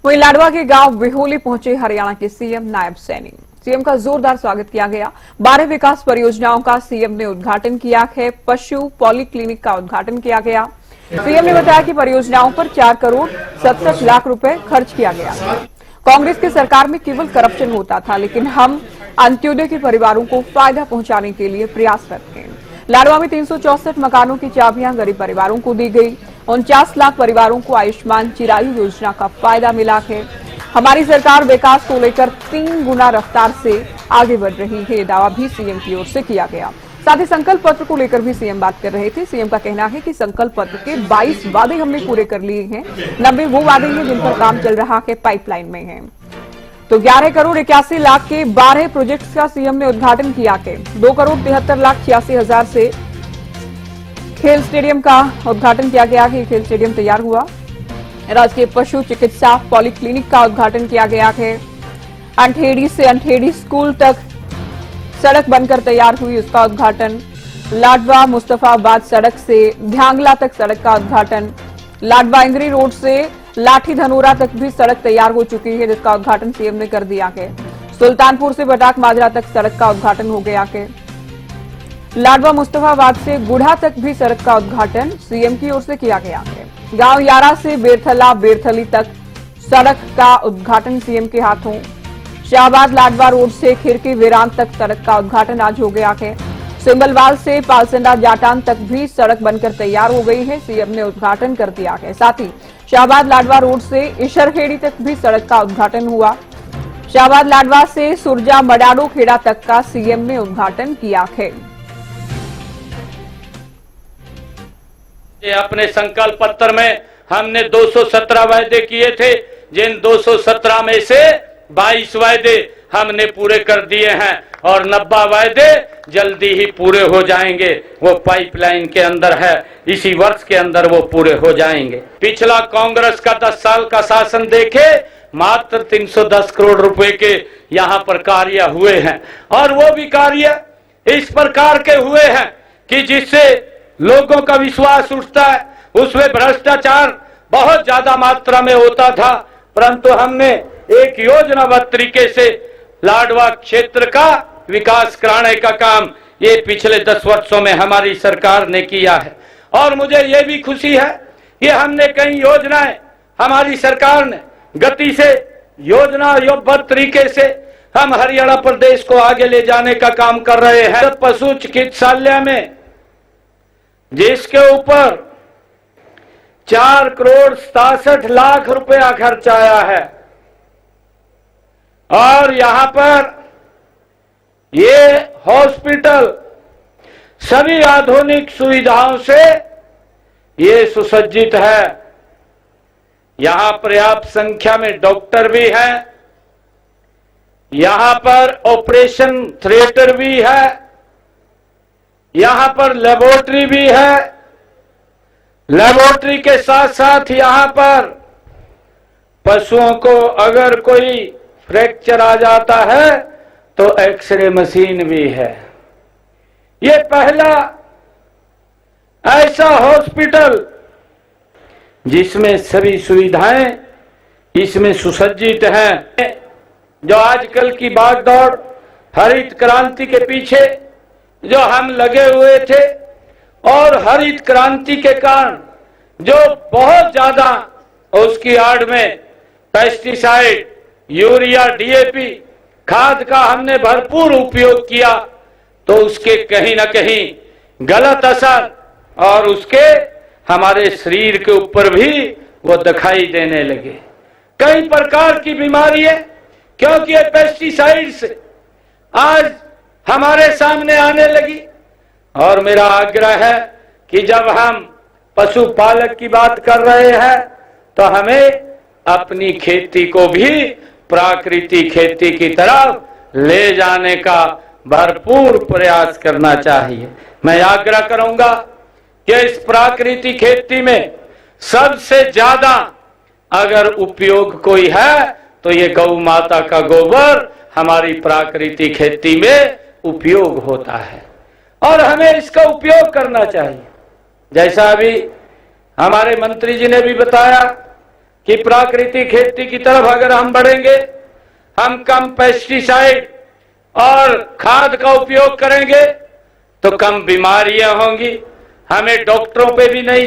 वहीं लाडवा के गांव बिहोली पहुंचे हरियाणा के सीएम नायब सैनी। सीएम का जोरदार स्वागत किया गया। 12 विकास परियोजनाओं का सीएम ने उद्घाटन किया है। पशु पॉलीक्लिनिक का उद्घाटन किया गया। सीएम ने बताया कि परियोजनाओं पर 4 करोड़ 67 लाख रुपए खर्च किया गया। कांग्रेस की सरकार में केवल करप्शन होता था, लेकिन हम अंत्योदय के परिवारों को फायदा पहुंचाने के लिए प्रयासरत हैं। लाडवा में 364 मकानों की चाबियां गरीब परिवारों को दी गई। 49 लाख परिवारों को आयुष्मान चिरायु योजना का फायदा मिला है। हमारी सरकार विकास को लेकर 3 गुना रफ्तार से आगे बढ़ रही है, ये दावा भी सीएम की ओर से किया गया। साथ ही संकल्प पत्र को लेकर भी सीएम बात कर रहे थे। सीएम का कहना है कि संकल्प पत्र के 22 वादे हमने पूरे कर लिए हैं। 90 वो वादे हैं जिन पर काम चल रहा है, पाइपलाइन में है। तो 11 करोड़ 81 लाख के 12 प्रोजेक्ट्स का सीएम ने उद्घाटन किया है। 2 करोड़ 73 लाख 86 हजार से खेल स्टेडियम का उद्घाटन किया गया है। खेल स्टेडियम तैयार हुआ। राजकीय पशु चिकित्सा पॉलीक्लिनिक का उद्घाटन किया गया है। अंठेड़ी से अंठेड़ी स्कूल तक सड़क बनकर तैयार हुई, उसका उद्घाटन। लाडवा मुस्तफाबाद सड़क से ध्यांगला तक सड़क का उद्घाटन। लाडवा इंगरी रोड से लाठी धनोरा तक भी सड़क तैयार हो चुकी है, जिसका उद्घाटन सीएम ने कर दिया है। सुल्तानपुर से बटाक माजरा तक सड़क का उद्घाटन हो गया है। लाडवा मुस्तफाबाद से गुढ़ा तक भी सड़क का उद्घाटन सीएम की ओर से किया गया है। गांव यारा से बेरथला बेरथली तक सड़क का उद्घाटन सीएम के हाथों। शाहबाद लाडवा रोड से खिरकी वीरान तक सड़क का उद्घाटन आज हो गया है। सिंबलवाल से पालसंडा जाटान तक भी सड़क बनकर तैयार हो गई है, सीएम ने उद्घाटन कर दिया है। साथ ही शाहबाद लाडवा रोड से ईशरखेड़ी तक भी सड़क का उद्घाटन हुआ। शाहबाद लाडवा से सुरजा मडाडो खेड़ा तक का सीएम ने उद्घाटन किया है। अपने संकल्प पत्र में हमने 217 वायदे किए थे, जिन 217 में से 22 वायदे हमने पूरे कर दिए हैं और 90 वायदे जल्दी ही पूरे हो जाएंगे। वो पाइपलाइन के अंदर है, इसी वर्ष के अंदर वो पूरे हो जाएंगे। पिछला कांग्रेस का 10 साल का शासन देखे, मात्र 310 करोड़ रुपए के यहाँ पर कार्य हुए हैं और वो भी कार्य इस प्रकार के हुए हैं कि जिससे लोगों का विश्वास उठता है। उसमें भ्रष्टाचार बहुत ज्यादा मात्रा में होता था, परंतु हमने एक योजनाबद्ध तरीके से लाडवा क्षेत्र का विकास कराने का काम ये पिछले 10 वर्षों में हमारी सरकार ने किया है। और मुझे ये भी खुशी है कि हमने कई योजनाएं हमारी सरकार ने गति से योजनाबद्ध तरीके से हम हरियाणा प्रदेश को आगे ले जाने का काम कर रहे हैं। पशु चिकित्सालय में जिसके ऊपर 4 करोड़ 67 लाख रुपया खर्च आया है और यहां पर ये हॉस्पिटल सभी आधुनिक सुविधाओं से ये सुसज्जित है। यहां पर्याप्त संख्या में डॉक्टर भी हैं, यहां पर ऑपरेशन थिएटर भी है, यहां पर लेबोरेटरी भी है। लेबोरेटरी के साथ साथ यहां पर पशुओं को अगर कोई फ्रैक्चर आ जाता है तो एक्सरे मशीन भी है। ये पहला ऐसा हॉस्पिटल जिसमें सभी सुविधाएं इसमें सुसज्जित हैं। जो आजकल की भागदौड़ हरित क्रांति के पीछे जो हम लगे हुए थे और हरित क्रांति के कारण जो बहुत ज्यादा उसकी आड़ में पेस्टिसाइड, यूरिया, डीएपी खाद का हमने भरपूर उपयोग किया, तो उसके कहीं ना कहीं गलत असर और उसके हमारे शरीर के ऊपर भी वो दिखाई देने लगे। कई प्रकार की बीमारी है, क्योंकि ये पेस्टिसाइड्स आज हमारे सामने आने लगी। और मेरा आग्रह है कि जब हम पशुपालक की बात कर रहे हैं तो हमें अपनी खेती को भी प्राकृतिक खेती की तरफ ले जाने का भरपूर प्रयास करना चाहिए। मैं आग्रह करूंगा कि इस प्राकृतिक खेती में सबसे ज्यादा अगर उपयोग कोई है तो ये गौ माता का गोबर हमारी प्राकृतिक खेती में उपयोग होता है और हमें इसका उपयोग करना चाहिए। जैसा अभी हमारे मंत्री जी ने भी बताया, कि प्राकृतिक खेती की तरफ अगर हम बढ़ेंगे, हम कम पेस्टिसाइड और खाद का उपयोग करेंगे तो कम बीमारियां होंगी, हमें डॉक्टरों पे भी नहीं